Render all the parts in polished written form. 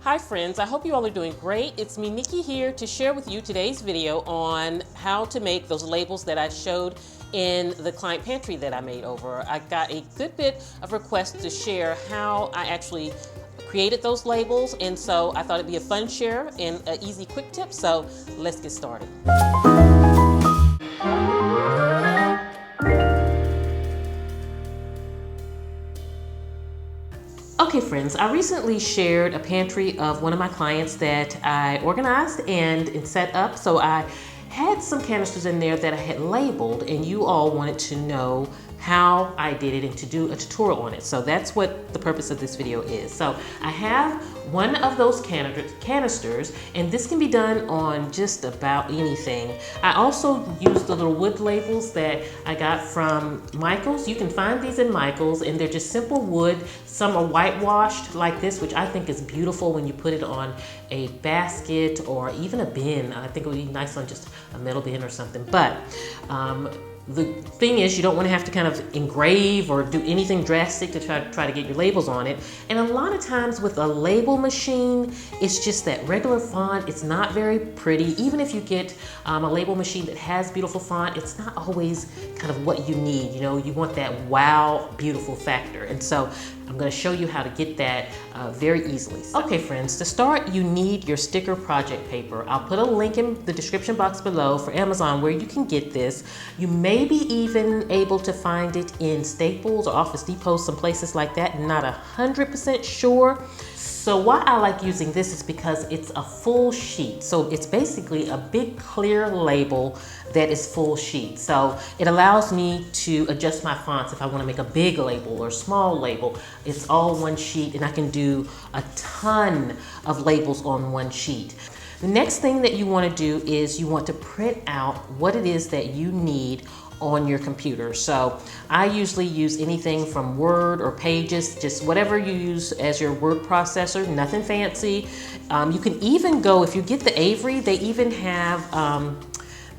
Hi friends, I hope you all are doing great. It's me, Nikki, here to share with you today's video on how to make those labels that I showed in the client pantry that I made over. I got a good bit of requests to share how I actually created those labels, and so I thought it'd be a fun share and an easy quick tip, so let's get started. Okay friends, I recently shared a pantry of one of my clients that I organized and set up. So I had some canisters in there that I had labeled, and you all wanted to know how I did it and to do a tutorial on it. So that's what the purpose of this video is. So I have one of those canisters, and this can be done on just about anything. I also used the little wood labels that I got from Michael's. You can find these in Michael's, and they're just simple wood. Some are whitewashed like this, which I think is beautiful when you put it on a basket or even a bin. I think it would be nice on just a metal bin or something. But the thing is, you don't want to have to kind of engrave or do anything drastic to try to get your labels on it. And a lot of times with a label machine, it's just that regular font. It's not very pretty. Even if you get a label machine that has beautiful font, it's not always kind of what you need. You know, you want that wow, beautiful factor. And so I'm going to show you how to get that very easily. Okay friends, to start you need your sticker project paper. I'll put a link in the description box below for Amazon where you can get this. You may be even able to find it in Staples or Office Depot, some places like that. Not 100% sure. So why I like using this is because it's a full sheet. So it's basically a big clear label that is full sheet. So it allows me to adjust my fonts if I want to make a big label or small label. It's all one sheet, and I can do a ton of labels on one sheet. The next thing that you want to do is you want to print out what it is that you need on your computer. So I usually use anything from Word or Pages, just whatever you use as your word processor, nothing fancy. You can even go, if you get the Avery, they even have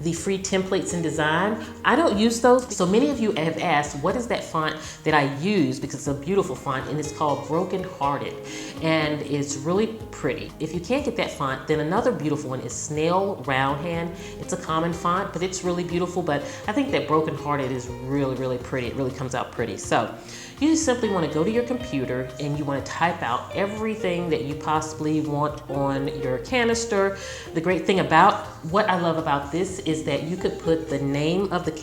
the free templates in design. I don't use those. So many of you have asked, what is that font that I use? Because it's a beautiful font, and it's called Broken Hearted, and it's really pretty. If you can't get that font, then another beautiful one is Snail Roundhand. It's a common font, but it's really beautiful. But I think that Broken Hearted is really, really pretty. It really comes out pretty. So you just simply want to go to your computer and you want to type out everything that you possibly want on your canister. The great thing about what I love about this is that you could put the name of the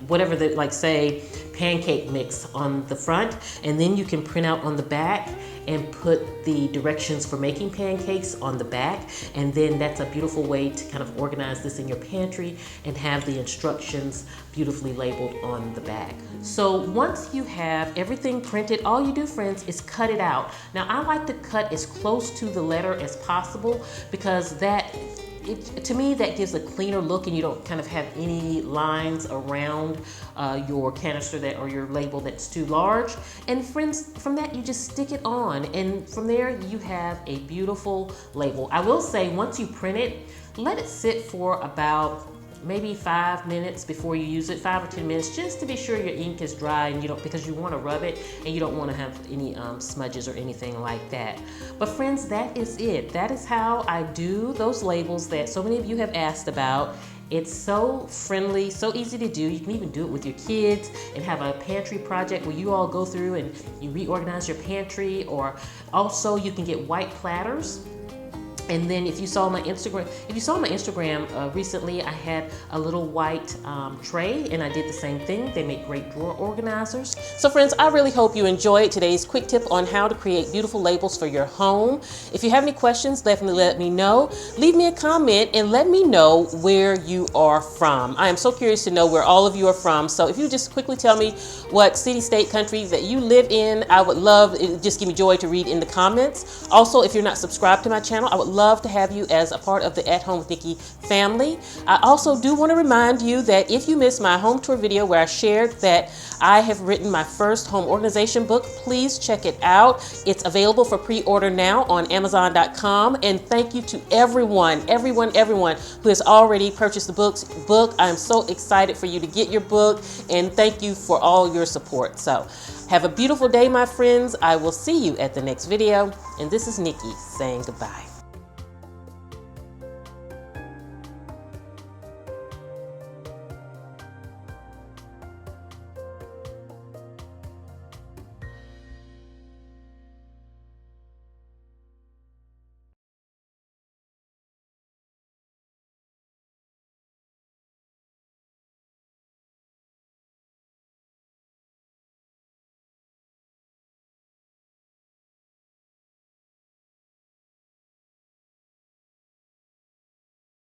whatever the, like say, pancake mix on the front, and then you can print out on the back and put the directions for making pancakes on the back. And then that's a beautiful way to kind of organize this in your pantry and have the instructions beautifully labeled on the back. So once you have everything printed, all you do, friends, is cut it out. Now I like to cut as close to the letter as possible because to me, that gives a cleaner look, and you don't kind of have any lines around your canister or your label that's too large. And friends, from that, you just stick it on, and from there, you have a beautiful label. I will say, once you print it, let it sit for about maybe 5 minutes before you use it, 5 or 10 minutes, just to be sure your ink is dry, and because you want to rub it and you don't want to have any smudges or anything like that. But friends, that is it. That is how I do those labels that so many of you have asked about. It's so friendly, so easy to do. You can even do it with your kids and have a pantry project where you all go through and you reorganize your pantry, or also you can get white platters. And then if you saw my Instagram, recently, I had a little white tray, and I did the same thing. They make great drawer organizers. So friends, I really hope you enjoyed today's quick tip on how to create beautiful labels for your home. If you have any questions, definitely let me know. Leave me a comment and let me know where you are from. I am so curious to know where all of you are from. So if you just quickly tell me what city, state, country that you live in, I would love it. Just give me joy to read in the comments. Also, if you're not subscribed to my channel, I would love love to have you as a part of the At Home with Nikki family. I also do want to remind you that if you missed my home tour video where I shared that I have written my first home organization book, please check it out. It's available for pre-order now on Amazon.com. And thank you to everyone who has already purchased the book. I'm so excited for you to get your book, and thank you for all your support. So have a beautiful day, my friends. I will see you at the next video. And this is Nikki saying goodbye.